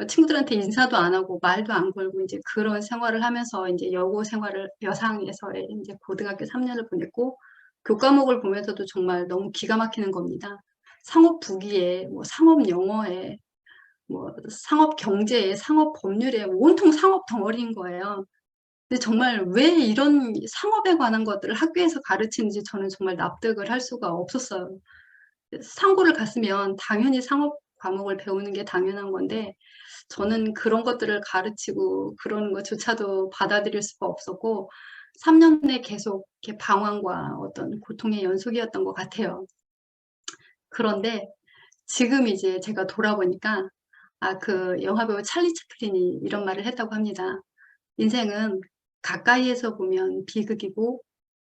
[SPEAKER 2] 친구들한테 인사도 안 하고 말도 안 걸고 이제 그런 생활을 하면서 이제 여고 생활을 여상에서의 이제 고등학교 3년을 보냈고 교과목을 보면서도 정말 너무 기가 막히는 겁니다. 상업 부기에 뭐 상업 영어에 뭐 상업 경제에 상업 법률에 온통 상업 덩어리인 거예요. 근데 정말 왜 이런 상업에 관한 것들을 학교에서 가르치는지 저는 정말 납득을 할 수가 없었어요. 상고를 갔으면 당연히 상업 과목을 배우는 게 당연한 건데 저는 그런 것들을 가르치고 그런 것조차도 받아들일 수가 없었고 3년 내 계속 이렇게 방황과 어떤 고통의 연속이었던 것 같아요. 그런데 지금 이제 제가 돌아보니까 그 영화배우 찰리 채플린이 이런 말을 했다고 합니다. 인생은 가까이에서 보면 비극이고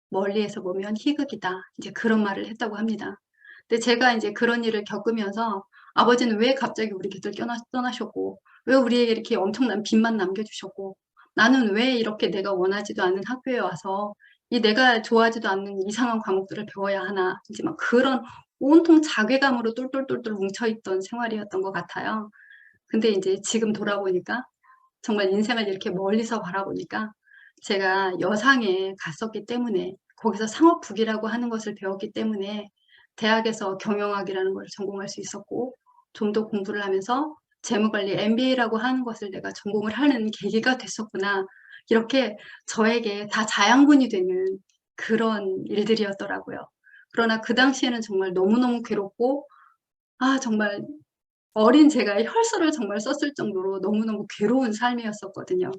[SPEAKER 2] 멀리에서 보면 희극이다. 이제 그런 말을 했다고 합니다. 근데 제가 이제 그런 일을 겪으면서 아버지는 왜 갑자기 우리 곁을 떠나셨고 왜 우리에게 이렇게 엄청난 빚만 남겨주셨고 나는 왜 이렇게 내가 원하지도 않는 학교에 와서 이 내가 좋아하지도 않는 이상한 과목들을 배워야 하나 이제 막 그런 온통 자괴감으로 똘똘똘똘 뭉쳐있던 생활이었던 것 같아요. 근데 이제 지금 돌아보니까 정말 인생을 이렇게 멀리서 바라보니까 제가 여상에 갔었기 때문에 거기서 상업부기라고 하는 것을 배웠기 때문에 대학에서 경영학이라는 걸 전공할 수 있었고 좀 더 공부를 하면서 재무관리 MBA라고 하는 것을 내가 전공을 하는 계기가 됐었구나. 이렇게 저에게 다 자양분이 되는 그런 일들이었더라고요. 그러나 그 당시에는 정말 너무너무 괴롭고 정말 어린 제가 혈서를 정말 썼을 정도로 너무너무 괴로운 삶이었었거든요.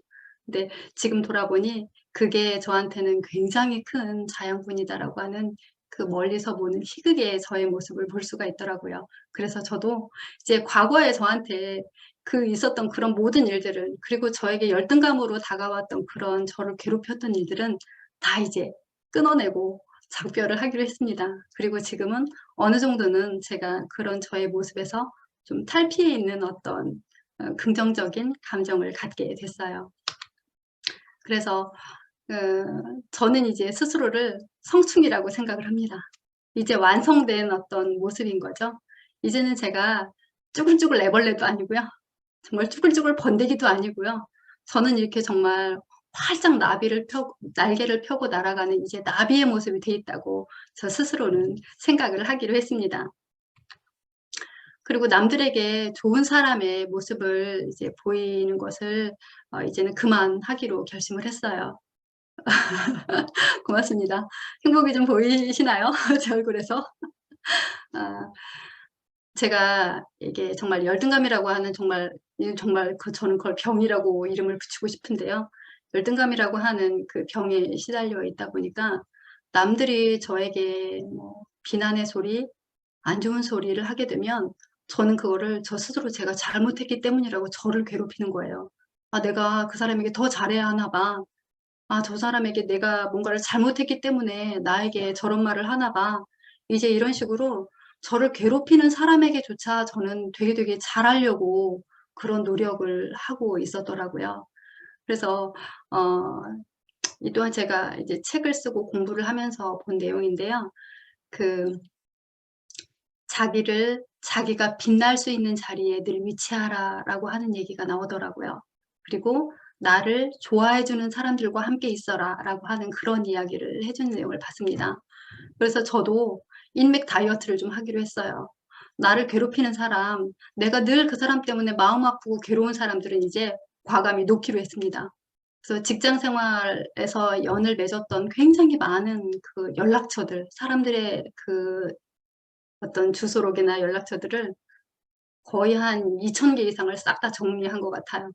[SPEAKER 2] 근데 지금 돌아보니 그게 저한테는 굉장히 큰 자양분이다라고 하는 그 멀리서 보는 희극의 저의 모습을 볼 수가 있더라고요. 그래서 저도 이제 과거에 저한테 그 있었던 그런 모든 일들은 그리고 저에게 열등감으로 다가왔던 그런 저를 괴롭혔던 일들은 다 이제 끊어내고 작별을 하기로 했습니다. 그리고 지금은 어느 정도는 제가 그런 저의 모습에서 좀 탈피해 있는 어떤 긍정적인 감정을 갖게 됐어요. 그래서 저는 이제 스스로를 성충이라고 생각을 합니다. 이제 완성된 어떤 모습인 거죠. 이제는 제가 쭈글쭈글 애벌레도 아니고요. 정말 쭈글쭈글 번데기도 아니고요. 저는 이렇게 정말 활짝 날개를 펴고 날아가는 이제 나비의 모습이 돼 있다고 저 스스로는 생각을 하기로 했습니다. 그리고 남들에게 좋은 사람의 모습을 이제 보이는 것을 이제는 그만하기로 결심을 했어요. 고맙습니다. 행복이 좀 보이시나요? 제 얼굴에서. 제가 이게 정말 열등감이라고 하는 정말 저는 그걸 병이라고 이름을 붙이고 싶은데요. 열등감이라고 하는 그 병에 시달려 있다 보니까 남들이 저에게 뭐 비난의 소리, 안 좋은 소리를 하게 되면 저는 그거를 저 스스로 제가 잘못했기 때문이라고 저를 괴롭히는 거예요. 아, 내가 그 사람에게 더 잘해야 하나 봐. 아, 저 사람에게 내가 뭔가를 잘못했기 때문에 나에게 저런 말을 하나 봐. 이제 이런 식으로 저를 괴롭히는 사람에게조차 저는 되게 잘하려고 그런 노력을 하고 있었더라고요. 그래서 이 또한 제가 이제 책을 쓰고 공부를 하면서 본 내용인데요. 그 자기가 빛날 수 있는 자리에 늘 위치하라라고 하는 얘기가 나오더라고요. 그리고 나를 좋아해주는 사람들과 함께 있어라라고 하는 그런 이야기를 해주는 내용을 봤습니다. 그래서 저도 인맥 다이어트를 좀 하기로 했어요. 나를 괴롭히는 사람, 내가 늘 그 사람 때문에 마음 아프고 괴로운 사람들은 이제 과감히 놓기로 했습니다. 그래서 직장 생활에서 연을 맺었던 굉장히 많은 그 연락처들, 사람들의 그 어떤 주소록이나 연락처들을 거의 한 2,000개 이상을 싹 다 정리한 것 같아요.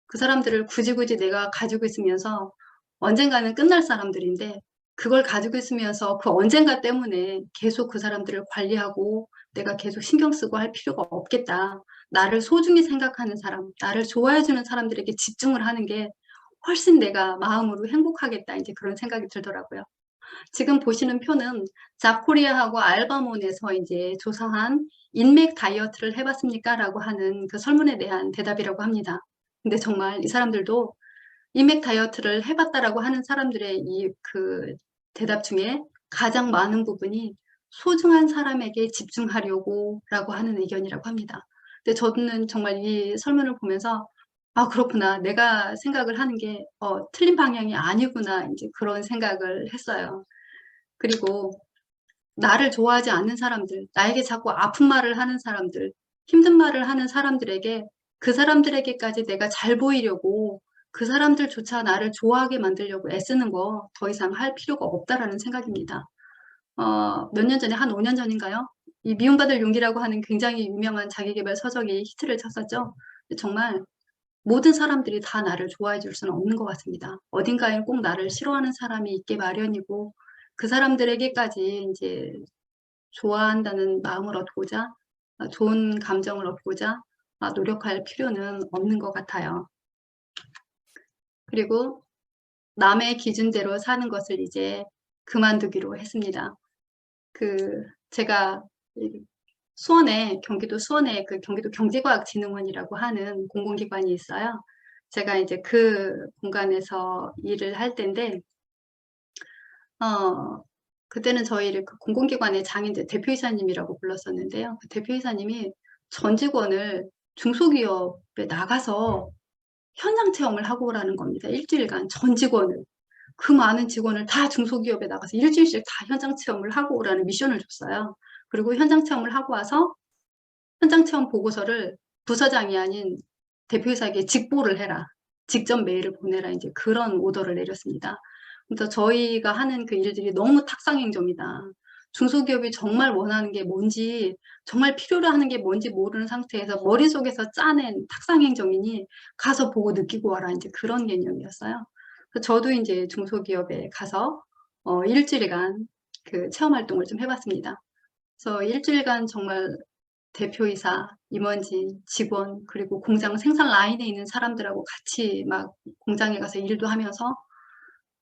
[SPEAKER 2] 그 사람들을 굳이 내가 가지고 있으면서 언젠가는 끝날 사람들인데 그걸 가지고 있으면서 그 언젠가 때문에 계속 그 사람들을 관리하고 내가 계속 신경 쓰고 할 필요가 없겠다. 나를 소중히 생각하는 사람, 나를 좋아해주는 사람들에게 집중을 하는 게 훨씬 내가 마음으로 행복하겠다. 이제 그런 생각이 들더라고요. 지금 보시는 표는 잡코리아하고 알바몬에서 이제 조사한 인맥 다이어트를 해봤습니까? 라고 하는 그 설문에 대한 대답이라고 합니다. 근데 정말 이 사람들도 인맥 다이어트를 해봤다라고 하는 사람들의 이 그 대답 중에 가장 많은 부분이 소중한 사람에게 집중하려고 라고 하는 의견이라고 합니다. 근데 저는 정말 이 설문을 보면서 아, 그렇구나. 내가 생각을 하는 게 틀린 방향이 아니구나. 이제 그런 생각을 했어요. 그리고 나를 좋아하지 않는 사람들, 나에게 자꾸 아픈 말을 하는 사람들, 힘든 말을 하는 사람들에게 그 사람들에게까지 내가 잘 보이려고 그 사람들조차 나를 좋아하게 만들려고 애쓰는 거 더 이상 할 필요가 없다라는 생각입니다. 몇 년 전에 한 5년 전인가요? 이 미움받을 용기라고 하는 굉장히 유명한 자기계발 서적이 히트를 쳤었죠. 정말 모든 사람들이 다 나를 좋아해 줄 수는 없는 것 같습니다. 어딘가에 꼭 나를 싫어하는 사람이 있게 마련이고 그 사람들에게까지 이제 좋아한다는 마음을 얻고자 좋은 감정을 얻고자 노력할 필요는 없는 것 같아요. 그리고 남의 기준대로 사는 것을 이제 그만두기로 했습니다. 제가 수원에 경기도 수원에 그 경기도 경제과학진흥원이라고 하는 공공기관이 있어요. 제가 이제 그 공간에서 일을 할 때인데 그때는 저희를 그 공공기관의 장인들 대표이사님이라고 불렀었는데요. 그 대표이사님이 전 직원을 중소기업에 나가서 현장 체험을 하고 오라는 겁니다. 일주일간 전 직원을. 그 많은 직원을 다 중소기업에 나가서 일주일씩 다 현장 체험을 하고 오라는 미션을 줬어요. 그리고 현장 체험을 하고 와서 현장 체험 보고서를 부서장이 아닌 대표이사에게 직보를 해라. 직접 메일을 보내라. 이제 그런 오더를 내렸습니다. 그래서 저희가 하는 그 일들이 너무 탁상행정이다. 중소기업이 정말 원하는 게 뭔지, 정말 필요로 하는 게 뭔지 모르는 상태에서 머릿속에서 짜낸 탁상행정이니 가서 보고 느끼고 와라. 이제 그런 개념이었어요. 그래서 저도 이제 중소기업에 가서 일주일간 그 체험 활동을 좀 해봤습니다. 그래서 일주일간 정말 대표이사, 임원진, 직원, 그리고 공장 생산 라인에 있는 사람들하고 같이 막 공장에 가서 일도 하면서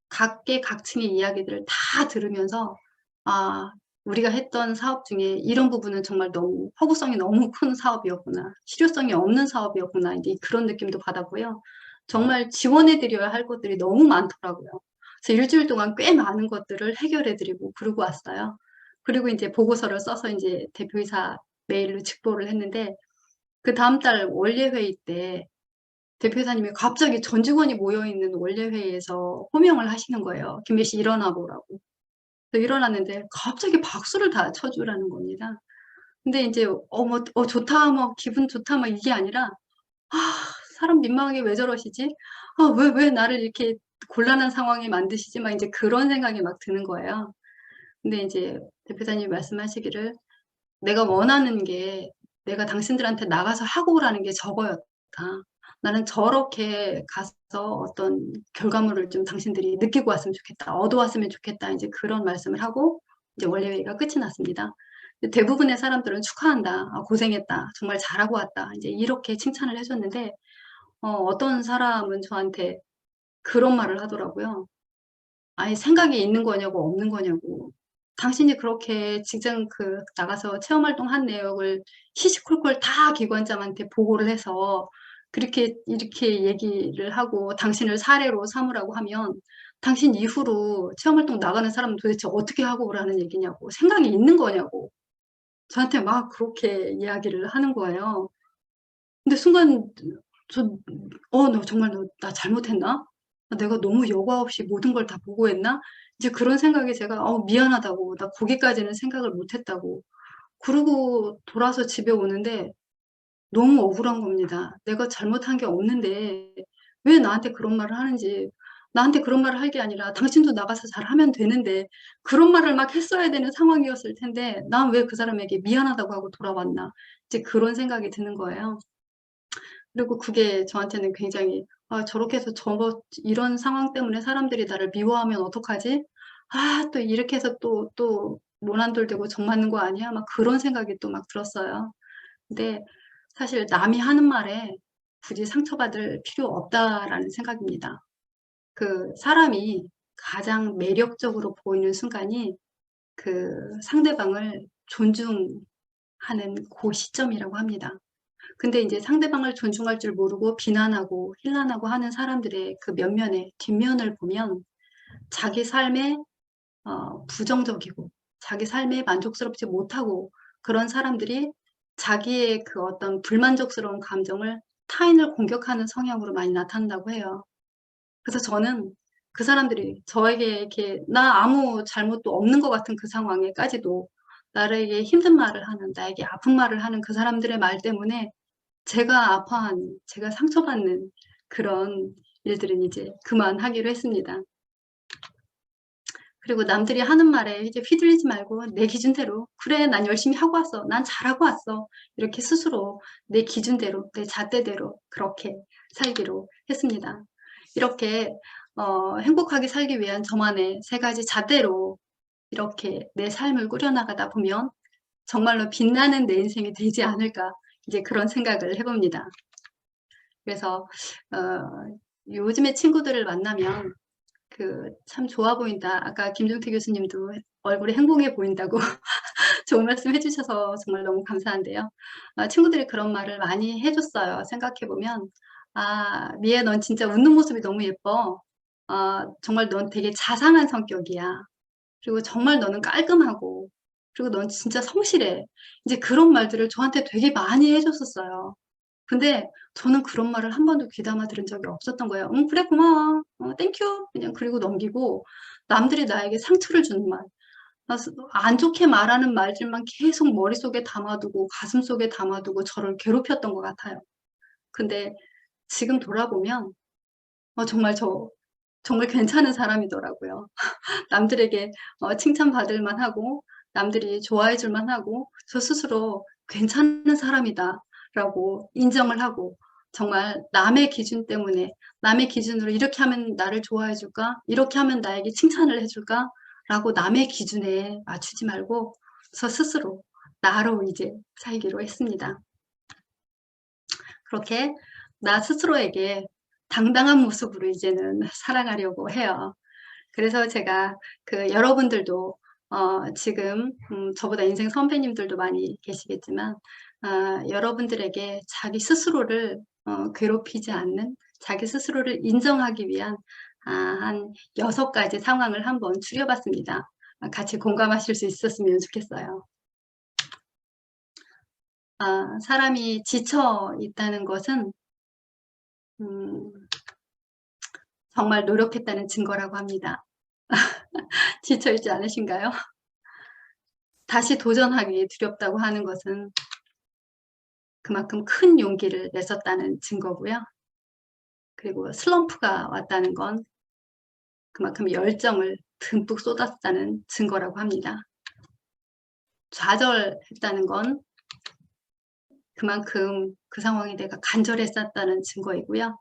[SPEAKER 2] 각계 각층의 이야기들을 다 들으면서 아, 우리가 했던 사업 중에 이런 부분은 정말 너무 허구성이 너무 큰 사업이었구나. 실효성이 없는 사업이었구나. 이제 그런 느낌도 받았고요. 정말 지원해드려야 할 것들이 너무 많더라고요. 그래서 일주일 동안 꽤 많은 것들을 해결해드리고 그러고 왔어요. 그리고 이제 보고서를 써서 이제 대표이사 메일로 직보를 했는데 그 다음 달 원례회의 때 대표이사님이 갑자기 전 직원이 모여있는 원례회의에서 호명을 하시는 거예요. 김배 씨 일어나 보라고. 일어났는데 갑자기 박수를 다 쳐주라는 겁니다. 근데 이제 좋다, 뭐 기분 좋다, 뭐 이게 아니라 사람 민망하게 왜 저러시지? 왜 나를 이렇게 곤란한 상황에 만드시지? 막 이제 그런 생각이 막 드는 거예요. 근데 이제 대표사님이 말씀하시기를 내가 원하는 게 내가 당신들한테 나가서 하고 오라는 게 저거였다. 나는 저렇게 가서 어떤 결과물을 좀 당신들이 느끼고 왔으면 좋겠다. 얻어왔으면 좋겠다. 이제 그런 말씀을 하고 이제 원래회의가 끝이 났습니다. 대부분의 사람들은 축하한다. 아, 고생했다. 정말 잘하고 왔다. 이제 이렇게 칭찬을 해줬는데 어떤 사람은 저한테 그런 말을 하더라고요. 아니, 생각이 있는 거냐고 없는 거냐고. 당신이 그렇게 직장 나가서 체험활동 한 내역을 시시콜콜 다 기관장한테 보고를 해서 그렇게 이렇게 얘기를 하고 당신을 사례로 삼으라고 하면 당신 이후로 체험활동 나가는 사람은 도대체 어떻게 하고 오라는 얘기냐고. 생각이 있는 거냐고. 저한테 막 그렇게 이야기를 하는 거예요. 근데 순간 너 정말 나 잘못했나? 내가 너무 여과 없이 모든 걸 다 보고했나? 이제 그런 생각이 제가 미안하다고, 나 거기까지는 생각을 못했다고. 그러고 돌아서 집에 오는데 너무 억울한 겁니다. 내가 잘못한 게 없는데 왜 나한테 그런 말을 하는지. 나한테 그런 말을 할 게 아니라 당신도 나가서 잘하면 되는데 그런 말을 막 했어야 되는 상황이었을 텐데 난 왜 그 사람에게 미안하다고 하고 돌아왔나. 이제 그런 생각이 드는 거예요. 그리고 그게 저한테는 굉장히 저렇게 해서 이런 상황 때문에 사람들이 나를 미워하면 어떡하지? 또 이렇게 해서 또 모난돌 되고 정 맞는 거 아니야? 막 그런 생각이 또 막 들었어요. 근데 사실 남이 하는 말에 굳이 상처받을 필요 없다라는 생각입니다. 그 사람이 가장 매력적으로 보이는 순간이 그 상대방을 존중하는 그 시점이라고 합니다. 근데 이제 상대방을 존중할 줄 모르고 비난하고 힐난하고 하는 사람들의 그 면면의 뒷면을 보면 자기 삶에 부정적이고 자기 삶에 만족스럽지 못하고 그런 사람들이 자기의 그 어떤 불만족스러운 감정을 타인을 공격하는 성향으로 많이 나타난다고 해요. 그래서 저는 그 사람들이 저에게 이렇게 나 아무 잘못도 없는 것 같은 그 상황에까지도 나에게 힘든 말을 하는, 나에게 아픈 말을 하는 그 사람들의 말 때문에 제가 아파하는, 제가 상처받는 그런 일들은 이제 그만하기로 했습니다. 그리고 남들이 하는 말에 이제 휘둘리지 말고 내 기준대로, 그래, 난 열심히 하고 왔어. 난 잘하고 왔어. 이렇게 스스로 내 기준대로, 내 잣대대로 그렇게 살기로 했습니다. 이렇게 행복하게 살기 위한 저만의 3가지 잣대로 이렇게 내 삶을 꾸려나가다 보면 정말로 빛나는 내 인생이 되지 않을까, 이제 그런 생각을 해봅니다. 그래서 요즘에 친구들을 만나면 참 좋아 보인다. 아까 김종태 교수님도 얼굴이 행복해 보인다고 좋은 말씀 해주셔서 정말 너무 감사한데요. 친구들이 그런 말을 많이 해줬어요. 생각해보면 미애, 넌 진짜 웃는 모습이 너무 예뻐. 정말 넌 되게 자상한 성격이야. 그리고 정말 너는 깔끔하고, 그리고 넌 진짜 성실해. 이제 그런 말들을 저한테 되게 많이 해줬었어요. 근데 저는 그런 말을 한 번도 귀담아 들은 적이 없었던 거예요. 그래, 고마워. 땡큐. 그냥 그리고 넘기고, 남들이 나에게 상처를 주는 말, 안 좋게 말하는 말들만 계속 머릿속에 담아두고 가슴속에 담아두고 저를 괴롭혔던 것 같아요. 근데 지금 돌아보면 정말 괜찮은 사람이더라고요. 남들에게 칭찬받을 만하고 남들이 좋아해 줄 만하고 저 스스로 괜찮은 사람이다 라고 인정을 하고 정말 남의 기준 때문에 남의 기준으로 이렇게 하면 나를 좋아해 줄까? 이렇게 하면 나에게 칭찬을 해줄까? 라고 남의 기준에 맞추지 말고 저 스스로 나로 이제 살기로 했습니다. 그렇게 나 스스로에게 당당한 모습으로 이제는 살아가려고 해요. 그래서 제가 여러분들도 지금 저보다 인생 선배님들도 많이 계시겠지만 여러분들에게 자기 스스로를 괴롭히지 않는, 자기 스스로를 인정하기 위한 한 6가지 상황을 한번 추려봤습니다. 같이 공감하실 수 있었으면 좋겠어요. 사람이 지쳐 있다는 것은 정말 노력했다는 증거라고 합니다. 지쳐 있지 않으신가요? 다시 도전하기 두렵다고 하는 것은 그만큼 큰 용기를 냈었다는 증거고요. 그리고 슬럼프가 왔다는 건 그만큼 열정을 듬뿍 쏟았다는 증거라고 합니다. 좌절했다는 건 그만큼 그 상황에 내가 간절했었다는 증거이고요.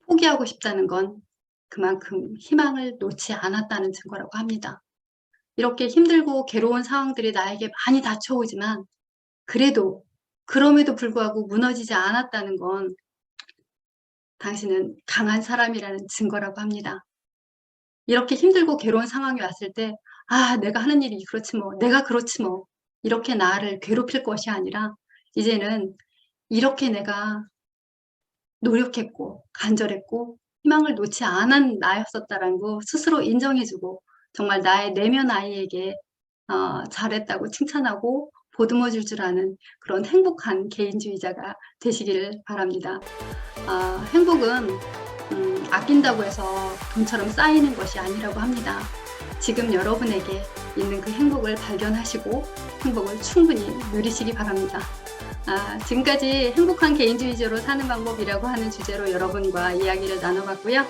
[SPEAKER 2] 포기하고 싶다는 건 그만큼 희망을 놓지 않았다는 증거라고 합니다. 이렇게 힘들고 괴로운 상황들이 나에게 많이 닥쳐오지만 그럼에도 불구하고 무너지지 않았다는 건 당신은 강한 사람이라는 증거라고 합니다. 이렇게 힘들고 괴로운 상황이 왔을 때 내가 하는 일이 그렇지 뭐, 내가 그렇지 뭐, 이렇게 나를 괴롭힐 것이 아니라 이제는 이렇게 내가 노력했고 간절했고 희망을 놓지 않은 나였었다라는 거 스스로 인정해주고 정말 나의 내면 아이에게 잘했다고 칭찬하고 보듬어줄 줄 아는 그런 행복한 개인주의자가 되시기를 바랍니다. 행복은 아낀다고 해서 돈처럼 쌓이는 것이 아니라고 합니다. 지금 여러분에게 있는 그 행복을 발견하시고 행복을 충분히 누리시기 바랍니다. 지금까지 행복한 개인주의자로 사는 방법이라고 하는 주제로 여러분과 이야기를 나눠봤고요.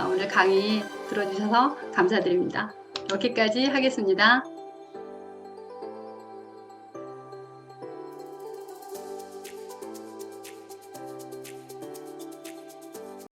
[SPEAKER 2] 오늘 강의 들어주셔서 감사드립니다. 여기까지 하겠습니다.